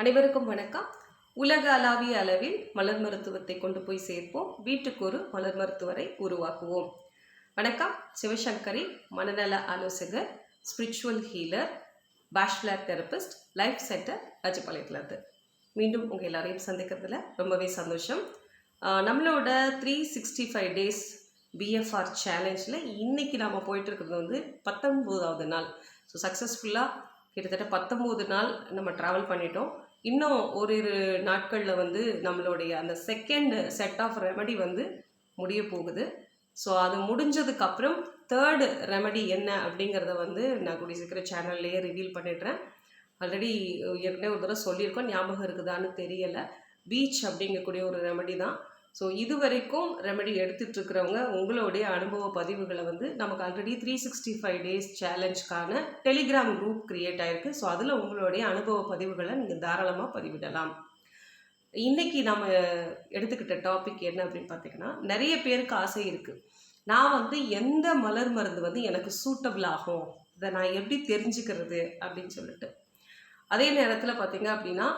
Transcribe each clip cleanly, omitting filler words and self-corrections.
அனைவருக்கும் வணக்கம். உலகளாவிய அளவில் மலர் மருத்துவத்தை கொண்டு போய் சேர்ப்போம். வீட்டுக்கு ஒரு மலர் மருத்துவரை உருவாக்குவோம். வணக்கம். சிவசங்கரி, மனநல ஆலோசகர், spiritual healer, Bach flower therapist, life centre, ரஜபாளையத்துலேருந்து. மீண்டும் உங்கள் எல்லாரையும் சந்திக்கிறதுல ரொம்பவே சந்தோஷம். நம்மளோட 365 டேஸ் பிஎஃப்ஆர் சேலஞ்சில் இன்றைக்கி நாம் போயிட்டு இருக்கிறது வந்து 19வது நாள். ஸோ சக்ஸஸ்ஃபுல்லாக கிட்டத்தட்ட 19 நாள் நம்ம ட்ராவல் பண்ணிட்டோம். இன்னும் ஓரிரு நாட்களில் வந்து நம்மளுடைய அந்த செகண்ட் செட் ஆஃப் ரெமெடி வந்து முடிய போகுது. ஸோ அது முடிஞ்சதுக்கப்புறம் தேர்டு ரெமெடி என்ன அப்படிங்கிறத வந்து நான் கூடிய சீக்கிரம் சேனல்லையே ரிவீல் பண்ணிடுறேன். ஆல்ரெடி ஏற்கனவே ஒரு தடவை சொல்லியிருக்கோம், ஞாபகம் இருக்குதான்னு தெரியலை. பீச் அப்படிங்கக்கூடிய ஒரு ரெமெடி தான். ஸோ இது வரைக்கும் ரெமெடி எடுத்துகிட்ருக்கிறவங்க உங்களுடைய அனுபவ பதிவுகளை வந்து நமக்கு ஆல்ரெடி 365 டேஸ் சேலஞ்சுக்கான டெலிகிராம் குரூப் க்ரியேட் ஆகிருக்கு. ஸோ அதில் உங்களுடைய அனுபவ பதிவுகளை நீங்கள் தாராளமாக பதிவிடலாம். இன்றைக்கி நம்ம எடுத்துக்கிட்ட டாபிக் என்ன அப்படின்னு பார்த்தீங்கன்னா, நிறைய பேருக்கு ஆசை இருக்குது, நான் வந்து எந்த மலர் மருந்து வந்து எனக்கு சூட்டபிள் ஆகும், இதை நான் எப்படி தெரிஞ்சுக்கிறது அப்படின்னு சொல்லிட்டு. அதே நேரத்தில் பார்த்தீங்க அப்படின்னா,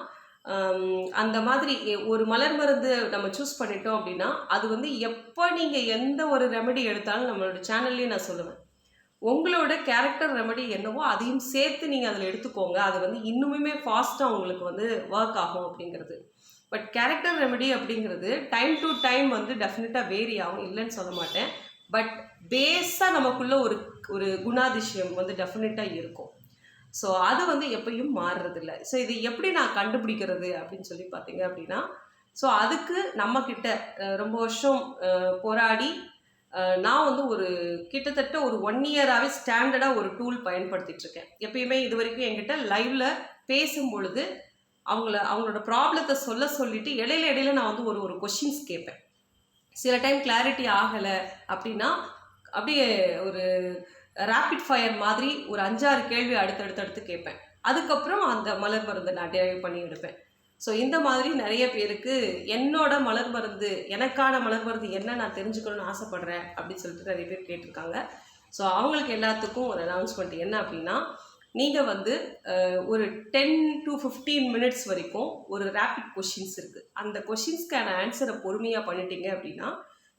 அந்த மாதிரி ஒரு மலர் மருந்து நம்ம சூஸ் பண்ணிட்டோம் அப்படின்னா அது வந்து எப்போ நீங்கள் எந்த ஒரு ரெமெடி எடுத்தாலும் நம்மளோட சேனல்லையே நான் சொல்லுவேன், உங்களோட கேரக்டர் ரெமெடி என்னவோ அதையும் சேர்த்து நீங்கள் அதில் எடுத்துக்கோங்க. அது வந்து இன்னுமே ஃபாஸ்ட்டாக உங்களுக்கு வந்து ஒர்க் ஆகும் அப்படிங்கிறது. பட் கேரக்டர் ரெமெடி அப்படிங்கிறது டைம் டு டைம் வந்து டெஃபினட்டாக வேரி ஆகும், இல்லைன்னு சொல்ல மாட்டேன். பட் பேஸாக நமக்குள்ள ஒரு குணாதிசயம் வந்து டெஃபினட்டாக இருக்கும். ஸோ அது வந்து எப்பயும் மாறுறதில்ல. ஸோ இது எப்படி நான் கண்டுபிடிக்கிறது அப்படின்னு சொல்லி பார்த்தீங்க அப்படின்னா, ஸோ அதுக்கு நம்மக்கிட்ட ரொம்ப வருஷம் போராடி நான் வந்து கிட்டத்தட்ட ஒரு 1 இயராகவே ஸ்டாண்டர்டாக ஒரு டூல் பயன்படுத்திகிட்ருக்கேன். எப்பயுமே இது வரைக்கும் என்கிட்ட லைவில் பேசும்பொழுது அவங்களோட ப்ராப்ளத்தை சொல்லிவிட்டு இடையில நான் வந்து ஒரு கொஷின்ஸ் கேட்பேன். சில டைம் கிளாரிட்டி ஆகலை அப்படின்னா அப்படியே ஒரு ரேபிட் ஃபயர் மாதிரி ஒரு 5-6 கேள்வி அடுத்தடுத்து கேட்பேன். அதுக்கப்புறம் அந்த மலர் மருந்தை நான் டெரைவ் பண்ணி எடுப்பேன். ஸோ இந்த மாதிரி நிறைய பேருக்கு என்னோட மலர் மருந்து, எனக்கான மலர் மருந்து என்ன நான் தெரிஞ்சுக்கணும்னு ஆசைப்பட்றேன் அப்படின்னு சொல்லிட்டு நிறைய பேர் கேட்டிருக்காங்க. ஸோ அவங்களுக்கு எல்லாத்துக்கும் ஒரு அனௌன்ஸ்மெண்ட் என்ன அப்படின்னா, நீங்கள் வந்து ஒரு 10 to 15 மினிட்ஸ் வரைக்கும் ஒரு ரேபிட் கொஷின்ஸ் இருக்குது. அந்த கொஷின்ஸ்க்கான ஆன்சரை பொறுமையாக பண்ணிட்டீங்க அப்படின்னா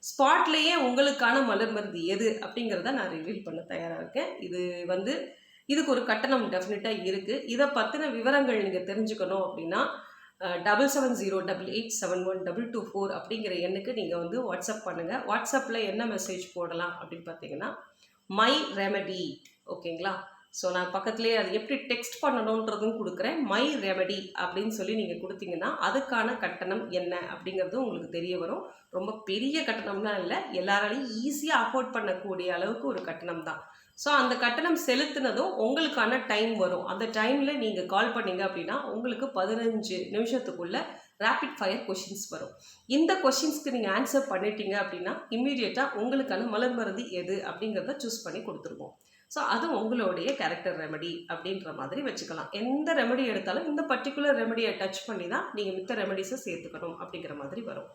ஸ்பாட்லேயே உங்களுக்கான மலர் மருந்து எது அப்படிங்கிறத நான் ரிவீல் பண்ண தயாராக இருக்கேன். இதுக்கு ஒரு கட்டணம் டெஃபினட்டாக இருக்குது. இதை பற்றின விவரங்கள் நீங்கள் தெரிஞ்சுக்கணும் அப்படின்னா 7708871224 அப்படிங்கிற எண்ணுக்கு நீங்கள் வந்து வாட்ஸ்அப் பண்ணுங்கள். வாட்ஸ்அப்பில் என்ன மெசேஜ் போடலாம் அப்படின்னு பார்த்தீங்கன்னா, மை ரெமெடி. ஓகேங்களா? ஸோ நான் பக்கத்துலேயே அது எப்படி டெக்ஸ்ட் பண்ணணுன்றதும் கொடுக்குறேன். மை ரெமெடி அப்படின்னு சொல்லி நீங்கள் கொடுத்தீங்கன்னா அதுக்கான கட்டணம் என்ன அப்படிங்கிறது உங்களுக்கு தெரிய வரும். ரொம்ப பெரிய கட்டணம்லாம் இல்லை, எல்லாராலையும் ஈஸியாக அஃபோர்ட் பண்ணக்கூடிய அளவுக்கு ஒரு கட்டணம் தான். ஸோ அந்த கட்டணம் செலுத்தினதும் உங்களுக்கான டைம் வரும். அந்த டைமில் நீங்கள் கால் பண்ணீங்க அப்படின்னா உங்களுக்கு 15 நிமிஷத்துக்குள்ளே ரேபிட் ஃபயர் கொஷின்ஸ் வரும். இந்த கொஷின்ஸ்க்கு நீங்கள் ஆன்சர் பண்ணிட்டீங்க அப்படின்னா இம்மீடியட்டாக உங்களுக்கான மலர் மருந்து எது அப்படிங்கிறத சூஸ் பண்ணி கொடுத்துருவோம். ஸோ அது உங்களுடைய கேரக்டர் ரெமெடி அப்படின்ற மாதிரி வச்சுக்கலாம். எந்த ரெமெடி எடுத்தாலும் இந்த பர்டிகுலர் ரெமெடியை டச் பண்ணி தான் நீங்கள் மித்த ரெமெடிஸை சேர்த்துக்கணும் அப்படிங்கிற மாதிரி வரும்.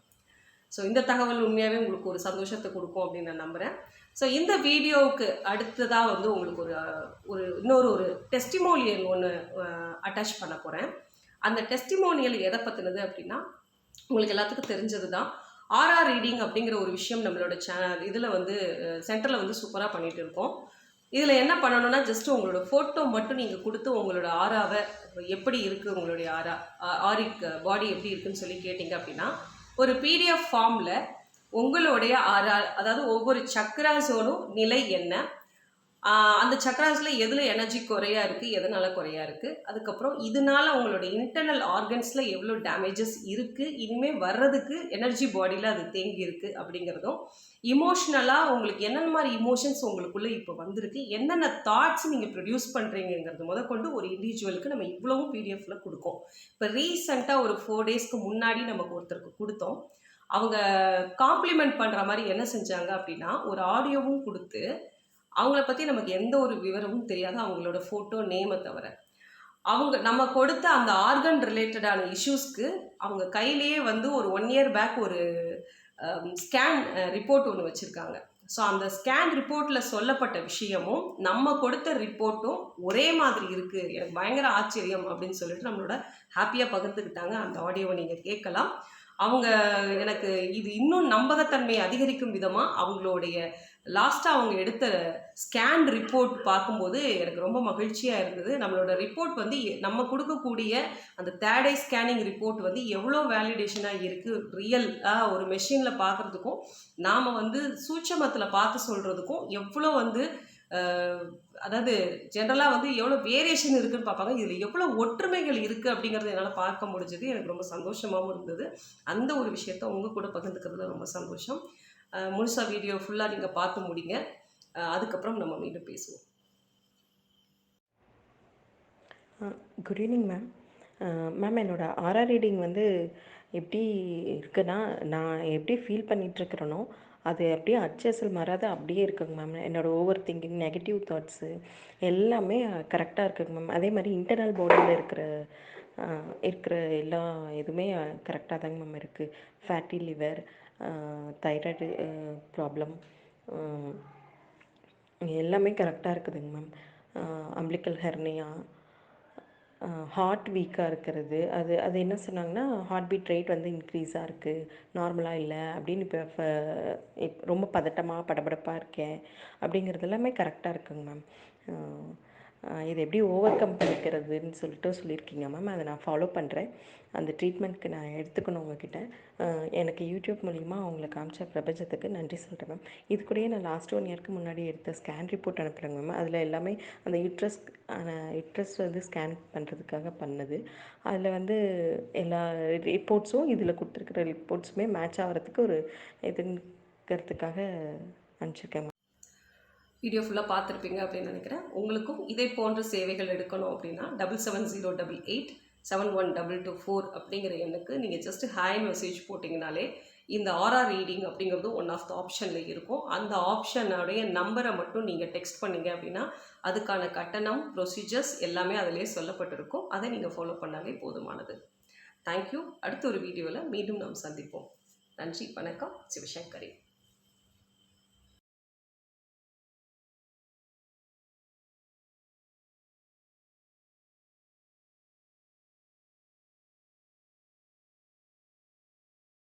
ஸோ இந்த தகவல் உண்மையாகவே உங்களுக்கு ஒரு சந்தோஷத்தை கொடுக்கும் அப்படின்னு நான் நம்புகிறேன். ஸோ இந்த வீடியோவுக்கு அடுத்ததாக வந்து உங்களுக்கு இன்னொரு டெஸ்டிமோனியல் ஒன்று அட்டாச் பண்ண போகிறேன். அந்த டெஸ்டிமோனியல் எதை பற்றினது அப்படின்னா, உங்களுக்கு எல்லாத்துக்கும் தெரிஞ்சது தான். ஆர்ஆர் ரீடிங் அப்படிங்கிற ஒரு விஷயம் நம்மளோட இதில் வந்து சென்டரில் வந்து சூப்பராக பண்ணிகிட்டு இருக்கோம். இதில் என்ன பண்ணணும்னா, ஜஸ்ட்டு உங்களோட ஃபோட்டோ மட்டும் நீங்கள் கொடுத்து உங்களோட ஆராவை எப்படி இருக்குது, உங்களுடைய ஆரிக் பாடி எப்படி இருக்குதுன்னு சொல்லி கேட்டிங்க அப்படின்னா, ஒரு பிடிஎஃப் ஃபார்மில் உங்களுடைய அதாவது ஒவ்வொரு சக்ராஸோடும் நிலை என்ன, அந்த சக்ராஸில் எதில் எனர்ஜி குறையா இருக்குது, எதனால் குறையா இருக்குது, அதுக்கப்புறம் இதனால் உங்களோட இன்டர்னல் ஆர்கன்ஸில் எவ்வளோ டேமேஜஸ் இருக்குது, இனிமேல் வர்றதுக்கு எனர்ஜி பாடியில் அது தேங்கி இருக்குது அப்படிங்கிறதும், இமோஷ்னலாக உங்களுக்கு என்னென்ன மாதிரி இமோஷன்ஸ் உங்களுக்குள்ளே இப்போ வந்திருக்கு, என்னென்ன தாட்ஸ் நீங்கள் ப்ரொடியூஸ் பண்ணுறீங்கிறது முதற்கொண்டு ஒரு இண்டிவிஜுவலுக்கு நம்ம இவ்வளவும் பிடிஎஃப்பில் கொடுக்கும். இப்போ ரீசெண்டாக ஒரு 4 டேஸ்க்கு முன்னாடி நமக்கு ஒருத்தருக்கு கொடுத்தோம். அவங்க காம்ப்ளிமெண்ட் பண்ணுற மாதிரி என்ன செஞ்சாங்க அப்படின்னா, ஒரு ஆடியோவும் கொடுத்து அவங்கள பற்றி நமக்கு எந்த ஒரு விவரமும் தெரியாது, அவங்களோட ஃபோட்டோ நேமை தவிர. நம்ம கொடுத்த அந்த ஆர்கன் ரிலேட்டடான இஷ்யூஸ்க்கு அவங்க கையிலேயே வந்து ஒரு 1 இயர் பேக் ஒரு ஸ்கேன் ரிப்போர்ட் ஒன்று வச்சுருக்காங்க. ஸோ அந்த ஸ்கேன் ரிப்போர்ட்டில் சொல்லப்பட்ட விஷயமும் நம்ம கொடுத்த ரிப்போர்ட்டும் ஒரே மாதிரி இருக்குது, எனக்கு பயங்கர ஆச்சரியம் அப்படின்னு சொல்லிட்டு நம்மளோட ஹாப்பியாக பகிர்ந்துக்கிட்டாங்க. அந்த ஆடியோவை நீங்கள் கேட்கலாம். அவங்க எனக்கு இது இன்னும் நம்பகத்தன்மையை அதிகரிக்கும் விதமாக அவங்களுடைய லாஸ்ட்டாக அவங்க எடுத்த ஸ்கேன் ரிப்போர்ட் பார்க்கும்போது எனக்கு ரொம்ப மகிழ்ச்சியாக இருந்தது. நம்மளோட ரிப்போர்ட் வந்து நம்ம கொடுக்கக்கூடிய அந்த தேர்ட் ஐ ஸ்கேனிங் ரிப்போர்ட் வந்து எவ்வளோ வேலிடேஷனாக இருக்குது, ரியலாக ஒரு மெஷினில் பார்க்குறதுக்கும் நாம் வந்து சூட்சமத்தில் பார்த்து சொல்கிறதுக்கும் எவ்வளோ வந்து அதாவது ஜென்ரலாக வந்து எவ்வளோ வேரியேஷன் இருக்குதுன்னு பார்ப்பாங்க. இதில் எவ்வளோ ஒற்றுமைகள் இருக்குது அப்படிங்கிறது என்னால் பார்க்க முடிஞ்சது. எனக்கு ரொம்ப சந்தோஷமாகவும் இருந்தது. அந்த ஒரு விஷயத்த உங்கள் கூட பகிர்ந்துக்கிறதுல ரொம்ப சந்தோஷம். முழுசாக வீடியோ ஃபுல்லாக நீங்கள் பார்த்து முடிங்க. அதுக்கப்புறம் நம்ம மீண்டும் பேசுவோம். Good evening ma'am. மேம், என்னோடய ஆர்ஆர் ரீடிங் வந்து எப்படி இருக்குன்னா, நான் எப்படி ஃபீல் பண்ணிகிட்ருக்கிறேனோ அது அப்படியே அச்சசல் மாறாத அப்படியே இருக்குங்க மேம். என்னோடய ஓவர் திங்கிங், நெகட்டிவ் தாட்ஸு எல்லாமே கரெக்டாக இருக்குங்க மேம். அதே மாதிரி இன்டர்னல் பாடியில் இருக்கிற எல்லா இதுவுமே கரெக்டாக தாங்க மேம் இருக்குது. ஃபேட்டி லிவர், தைராய்டு ப்ராப்ளம் எல்லாமே கரெக்டாக இருக்குதுங்க மேம். அம்பிளிக்கல் ஹெர்னியா, ஹார்ட் வீக்காக இருக்கிறது, அது என்ன சொன்னாங்கன்னா, ஹார்ட் பீட் ரேட் வந்து இன்க்ரீஸாக இருக்குது, நார்மலாக இல்லை அப்படின்னு. இப்போ ரொம்ப பதட்டமாக படபடப்பாக இருக்கேன் அப்படிங்கிறது எல்லாமே கரெக்டாக இருக்குங்க மேம். இதை எப்படி ஓவர் கம் பண்ணிக்கிறதுன்னு சொல்லியிருக்கீங்க மேம். அதை நான் ஃபாலோ பண்ணுறேன். அந்த ட்ரீட்மெண்ட்க்கு நான் எடுத்துக்கணும் உங்ககிட்ட. எனக்கு யூடியூப் மூலிமா அவங்கள காமிச்ச பிரபஞ்சத்துக்கு நன்றி சொல்கிறேன் மேம். இது கூடயே நான் லாஸ்ட் 1 இயர்க்கு முன்னாடி எடுத்த ஸ்கேன் ரிப்போர்ட் அனுப்புகிறேங்க மேம். அதில் எல்லாமே அந்த யுட்ரஸ் வந்து ஸ்கேன் பண்ணுறதுக்காக பண்ணது. அதில் வந்து எல்லா ரிப்போர்ட்ஸும் இதில் கொடுத்துருக்குற ரிப்போர்ட்ஸுமே மேட்ச் ஆகிறதுக்கு ஒரு இதுங்கிறதுக்காக அனுப்பிச்சிருக்கேன் மேம். வீடியோ ஃபுல்லாக பார்த்துருப்பீங்க அப்படின்னு நினைக்கிறேன். உங்களுக்கும் இதே போன்ற சேவைகள் எடுக்கணும் அப்படின்னா 7708871224 அப்படிங்கிற எண்ணுக்கு நீங்கள் ஜஸ்ட் ஹாய் மெசேஜ் போட்டிங்கனாலே இந்த ஆர்ஆர் ரீடிங் அப்படிங்கிறது ஒன் ஆஃப் த ஆப்ஷனில் இருக்கும். அந்த ஆப்ஷனுடைய நம்பரை மட்டும் நீங்கள் டெக்ஸ்ட் பண்ணிங்க அப்படின்னா அதுக்கான கட்டணம், ப்ரொசீஜர்ஸ் எல்லாமே அதிலே சொல்லப்பட்டிருக்கும். அதை நீங்கள் ஃபாலோ பண்ணாலே போதுமானது. தேங்க்யூ. அடுத்த ஒரு வீடியோவில் மீண்டும் நாம் சந்திப்போம். நன்றி, வணக்கம். சிவசங்கரி.